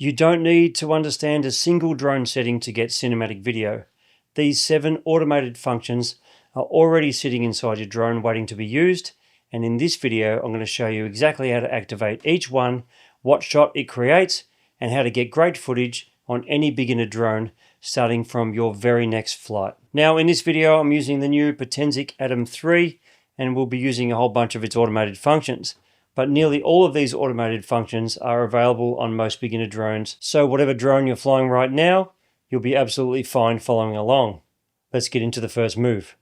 You don't need to understand a single drone setting to get cinematic video. These 7 automated functions are already sitting inside your drone waiting to be used, and in this video I'm going to show you exactly how to activate each one, what shot it creates, and how to get great footage on any beginner drone starting from your very next flight. Now in this video I'm using the new Potensic Atom 3 and we'll be using a whole bunch of its automated functions. But nearly all of these automated functions are available on most beginner drones, so whatever drone you're flying right now, you'll be absolutely fine following along. Let's get into the first move.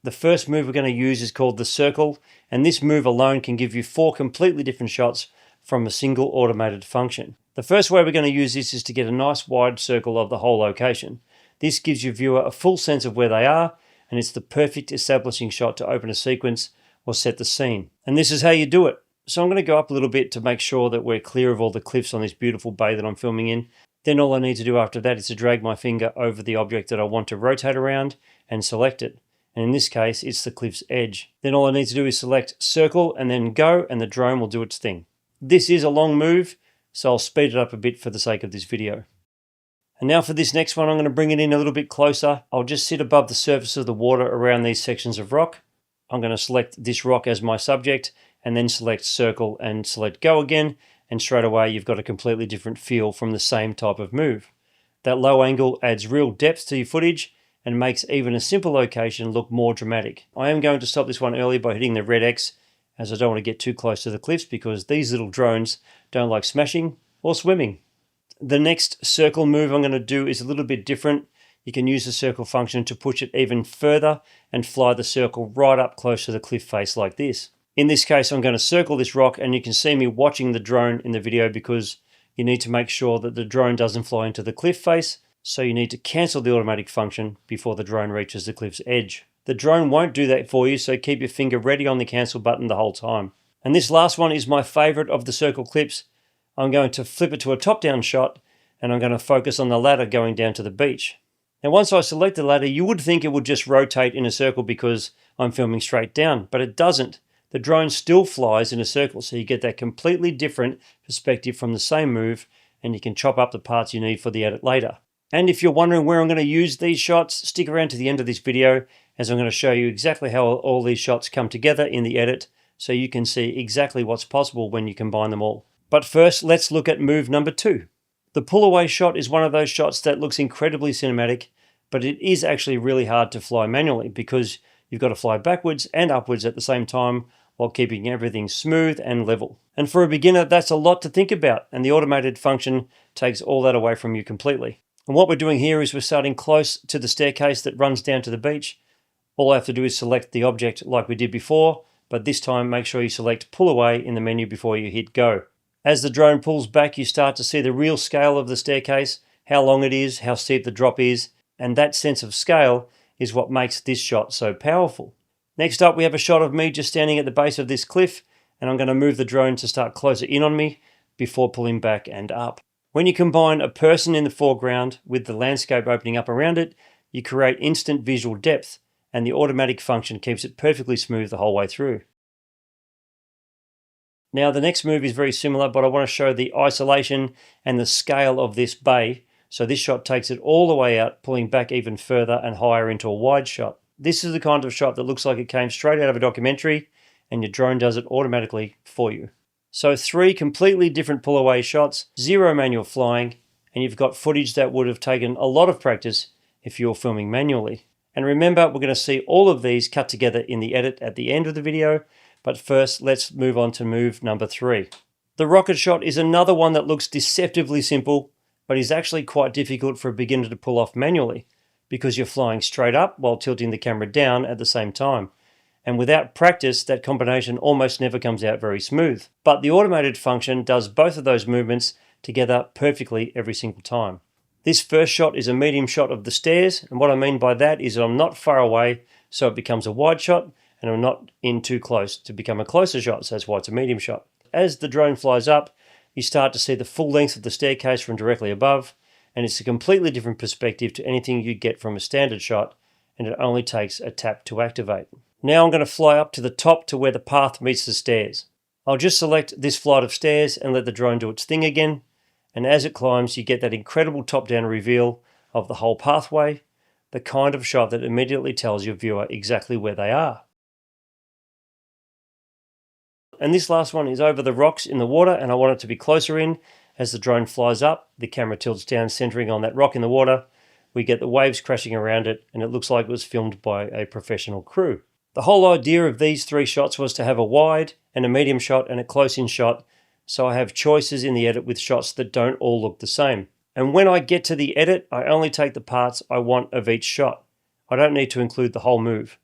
The first move we're going to use is called the circle, and this move alone can give you 4 completely different shots from a single automated function. The first way we're going to use this is to get a nice wide circle of the whole location. This gives your viewer a full sense of where they are, and it's the perfect establishing shot to open a sequence or set the scene. And this is how you do it. So I'm going to go up a little bit to make sure that we're clear of all the cliffs on this beautiful bay that I'm filming in. Then all I need to do after that is to drag my finger over the object that I want to rotate around and select it. And in this case, it's the cliff's edge. Then all I need to do is select circle and then go, and the drone will do its thing. This is a long move, so I'll speed it up a bit for the sake of this video. And now for this next one, I'm going to bring it in a little bit closer. I'll just sit above the surface of the water around these sections of rock. I'm going to select this rock as my subject, and then select circle and select go again, and straight away you've got a completely different feel from the same type of move. That low angle adds real depth to your footage and makes even a simple location look more dramatic. I am going to stop this one early by hitting the red X, as I don't want to get too close to the cliffs because these little drones don't like smashing or swimming. The next circle move I'm going to do is a little bit different. You can use the circle function to push it even further and fly the circle right up close to the cliff face like this. In this case, I'm going to circle this rock, and you can see me watching the drone in the video because you need to make sure that the drone doesn't fly into the cliff face, so you need to cancel the automatic function before the drone reaches the cliff's edge. The drone won't do that for you, so keep your finger ready on the cancel button the whole time. And this last one is my favorite of the circle clips. I'm going to flip it to a top-down shot, and I'm going to focus on the ladder going down to the beach. Now once I select the ladder, you would think it would just rotate in a circle because I'm filming straight down, but it doesn't. The drone still flies in a circle, so you get that completely different perspective from the same move, and you can chop up the parts you need for the edit later. And if you're wondering where I'm going to use these shots, stick around to the end of this video, as I'm going to show you exactly how all these shots come together in the edit, so you can see exactly what's possible when you combine them all. But first, let's look at move number 2. The pull-away shot is one of those shots that looks incredibly cinematic, but it is actually really hard to fly manually because you've got to fly backwards and upwards at the same time while keeping everything smooth and level. And for a beginner, that's a lot to think about, and the automated function takes all that away from you completely. And what we're doing here is we're starting close to the staircase that runs down to the beach. All I have to do is select the object like we did before, but this time make sure you select pull away in the menu before you hit go. As the drone pulls back, you start to see the real scale of the staircase, how long it is, how steep the drop is, and that sense of scale is what makes this shot so powerful. Next up, we have a shot of me just standing at the base of this cliff, and I'm going to move the drone to start closer in on me before pulling back and up. When you combine a person in the foreground with the landscape opening up around it, you create instant visual depth, and the automatic function keeps it perfectly smooth the whole way through. Now the next move is very similar, but I want to show the isolation and the scale of this bay. So this shot takes it all the way out, pulling back even further and higher into a wide shot. This is the kind of shot that looks like it came straight out of a documentary, and your drone does it automatically for you. So 3 completely different pull-away shots, 0 manual flying, and you've got footage that would have taken a lot of practice if you're filming manually. And remember, we're going to see all of these cut together in the edit at the end of the video, but first let's move on to move number 3. The rocket shot is another one that looks deceptively simple, but is actually quite difficult for a beginner to pull off manually, because you're flying straight up while tilting the camera down at the same time. And without practice, that combination almost never comes out very smooth. But the automated function does both of those movements together perfectly every single time. This first shot is a medium shot of the stairs, and what I mean by that is I'm not far away, so it becomes a wide shot, and I'm not in too close to become a closer shot, so that's why it's a medium shot. As the drone flies up, you start to see the full length of the staircase from directly above, and it's a completely different perspective to anything you get from a standard shot, and it only takes a tap to activate. Now I'm going to fly up to the top to where the path meets the stairs. I'll just select this flight of stairs and let the drone do its thing again, and as it climbs you get that incredible top-down reveal of the whole pathway, the kind of shot that immediately tells your viewer exactly where they are. And this last one is over the rocks in the water, and I want it to be closer in. As the drone flies up, the camera tilts down, centering on that rock in the water. We get the waves crashing around it, and it looks like it was filmed by a professional crew. The whole idea of these 3 shots was to have a wide and a medium shot and a close-in shot, so I have choices in the edit with shots that don't all look the same. And when I get to the edit, I only take the parts I want of each shot. I don't need to include the whole move.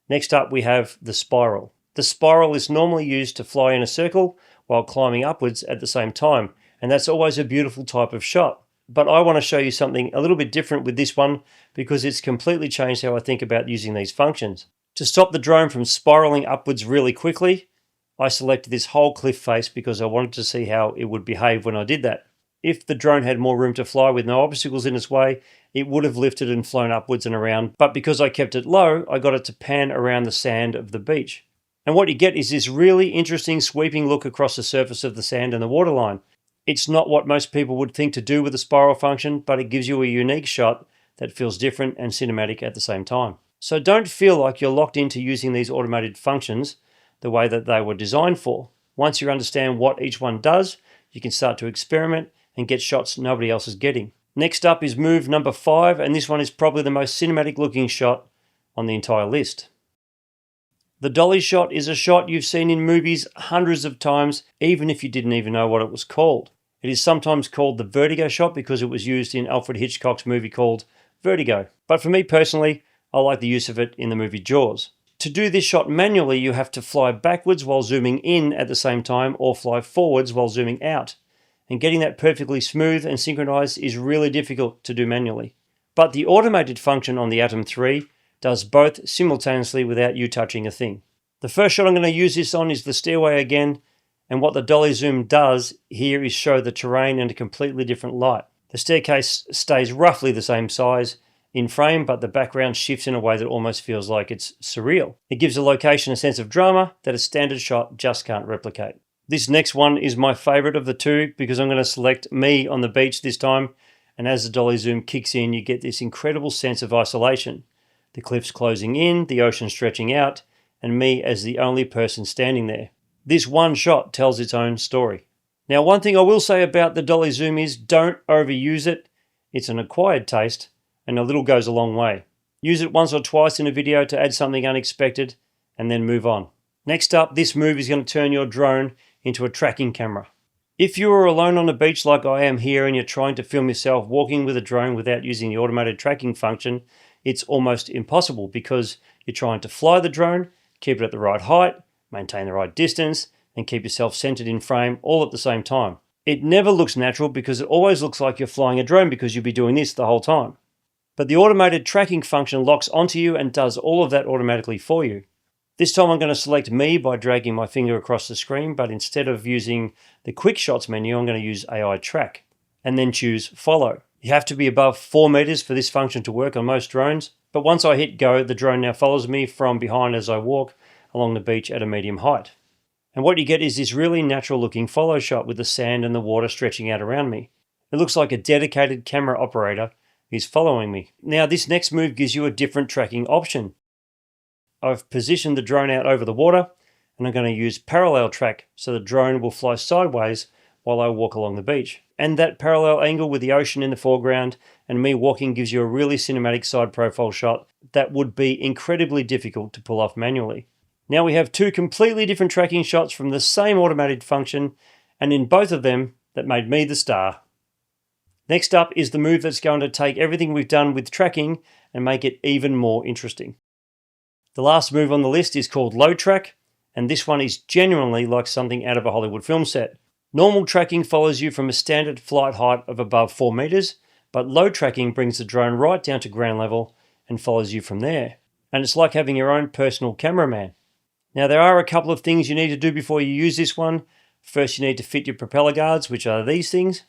Next up we have the spiral. The spiral is normally used to fly in a circle while climbing upwards at the same time, and that's always a beautiful type of shot. But I want to show you something a little bit different with this one because it's completely changed how I think about using these functions. To stop the drone from spiraling upwards really quickly, I selected this whole cliff face because I wanted to see how it would behave when I did that. If the drone had more room to fly with no obstacles in its way, it would have lifted and flown upwards and around, but because I kept it low, I got it to pan around the sand of the beach. And what you get is this really interesting sweeping look across the surface of the sand and the waterline. It's not what most people would think to do with a spiral function, but it gives you a unique shot that feels different and cinematic at the same time. So don't feel like you're locked into using these automated functions the way that they were designed for. Once you understand what each one does, you can start to experiment and get shots nobody else is getting. Next up is move number 5, and this one is probably the most cinematic looking shot on the entire list. The dolly shot is a shot you've seen in movies hundreds of times, even if you didn't even know what it was called. It is sometimes called the vertigo shot because it was used in Alfred Hitchcock's movie called Vertigo. But for me personally, I like the use of it in the movie Jaws. To do this shot manually, you have to fly backwards while zooming in at the same time or fly forwards while zooming out. And getting that perfectly smooth and synchronized is really difficult to do manually. But the automated function on the Atom 3 does both simultaneously without you touching a thing. The first shot I'm going to use this on is the stairway again, and what the dolly zoom does here is show the terrain in a completely different light. The staircase stays roughly the same size in frame, but the background shifts in a way that almost feels like it's surreal. It gives the location a sense of drama that a standard shot just can't replicate. This next one is my favorite of the two because I'm going to select me on the beach this time, and as the dolly zoom kicks in, you get this incredible sense of isolation. The cliffs closing in, the ocean stretching out, and me as the only person standing there. This one shot tells its own story. Now, one thing I will say about the dolly zoom is don't overuse it. It's an acquired taste, and a little goes a long way. Use it once or twice in a video to add something unexpected, and then move on. Next up, this move is going to turn your drone into a tracking camera. If you are alone on the beach like I am here and you're trying to film yourself walking with a drone without using the automated tracking function, it's almost impossible because you're trying to fly the drone, keep it at the right height, maintain the right distance, and keep yourself centered in frame all at the same time. It never looks natural because it always looks like you're flying a drone because you'll be doing this the whole time. But the automated tracking function locks onto you and does all of that automatically for you. This time I'm going to select me by dragging my finger across the screen, but instead of using the quick shots menu, I'm going to use AI track and then choose follow. You have to be above 4 meters for this function to work on most drones, but once I hit go, the drone now follows me from behind as I walk along the beach at a medium height. And what you get is this really natural looking follow shot with the sand and the water stretching out around me. It looks like a dedicated camera operator is following me. Now this next move gives you a different tracking option. I've positioned the drone out over the water, and I'm going to use parallel track so the drone will fly sideways while I walk along the beach. And that parallel angle with the ocean in the foreground and me walking gives you a really cinematic side profile shot that would be incredibly difficult to pull off manually. Now we have 2 completely different tracking shots from the same automated function, and in both of them, that made me the star. Next up is the move that's going to take everything we've done with tracking and make it even more interesting. The last move on the list is called low track, and this one is genuinely like something out of a Hollywood film set. Normal tracking follows you from a standard flight height of above 4 meters, but low tracking brings the drone right down to ground level and follows you from there. And it's like having your own personal cameraman. Now there are a couple of things you need to do before you use this one. First, you need to fit your propeller guards, which are these things,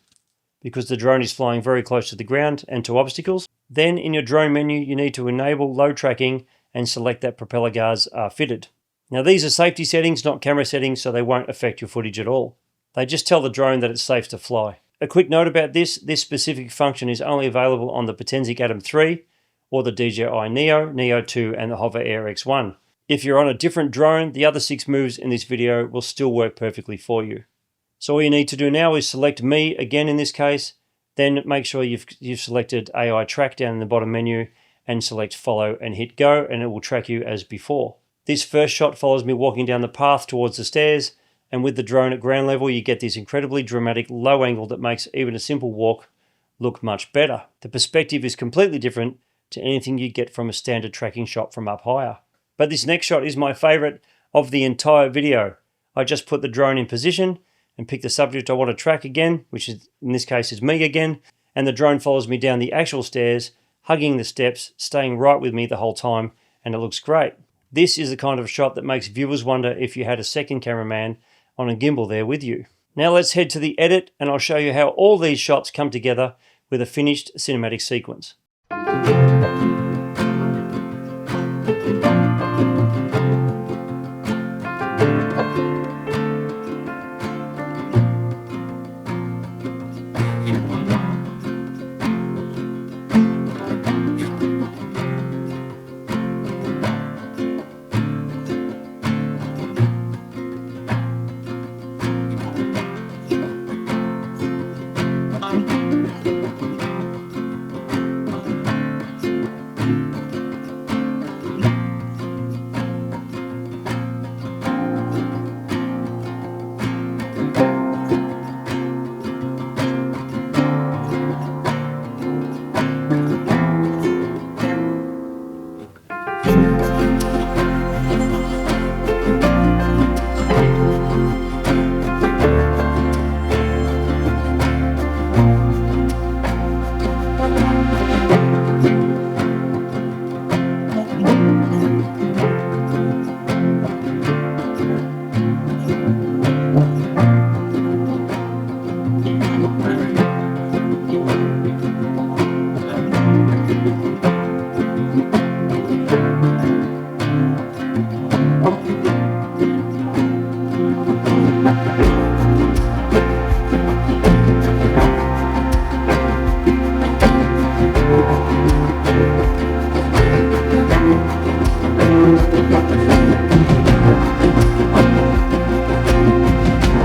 because the drone is flying very close to the ground and to obstacles. Then in your drone menu, you need to enable low tracking and select that propeller guards are fitted. Now these are safety settings, not camera settings, so they won't affect your footage at all. They just tell the drone that it's safe to fly. A quick note about this specific function is only available on the Potensic Atom 3 or the DJI Neo, Neo 2 and the Hover Air X1. If you're on a different drone, the other 6 moves in this video will still work perfectly for you. So all you need to do now is select me again in this case, then make sure you've selected AI track down in the bottom menu and select follow and hit go, and it will track you as before. This first shot follows me walking down the path towards the stairs, and with the drone at ground level you get this incredibly dramatic low angle that makes even a simple walk look much better. The perspective is completely different to anything you get from a standard tracking shot from up higher. But this next shot is my favorite of the entire video. I just put the drone in position and pick the subject I want to track again, which is, in this case is me again, and the drone follows me down the actual stairs, hugging the steps, staying right with me the whole time, and it looks great. This is the kind of shot that makes viewers wonder if you had a second cameraman on a gimbal there with you. Now let's head to the edit and I'll show you how all these shots come together with a finished cinematic sequence.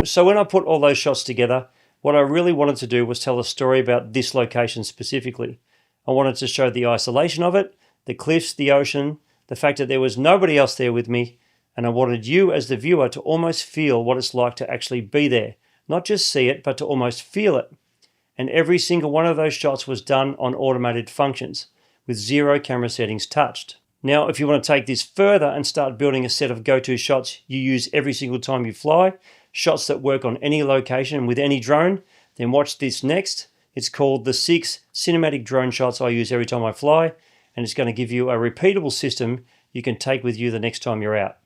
So when I put all those shots together, what I really wanted to do was tell a story about this location specifically. I wanted to show the isolation of it, the cliffs, the ocean, the fact that there was nobody else there with me, and I wanted you as the viewer to almost feel what it's like to actually be there. Not just see it, but to almost feel it. And every single one of those shots was done on automated functions, with 0 camera settings touched. Now, if you want to take this further and start building a set of go-to shots you use every single time you fly, shots that work on any location with any drone, then watch this next. It's called the 6 cinematic drone shots I use every time I fly, and it's going to give you a repeatable system you can take with you the next time you're out.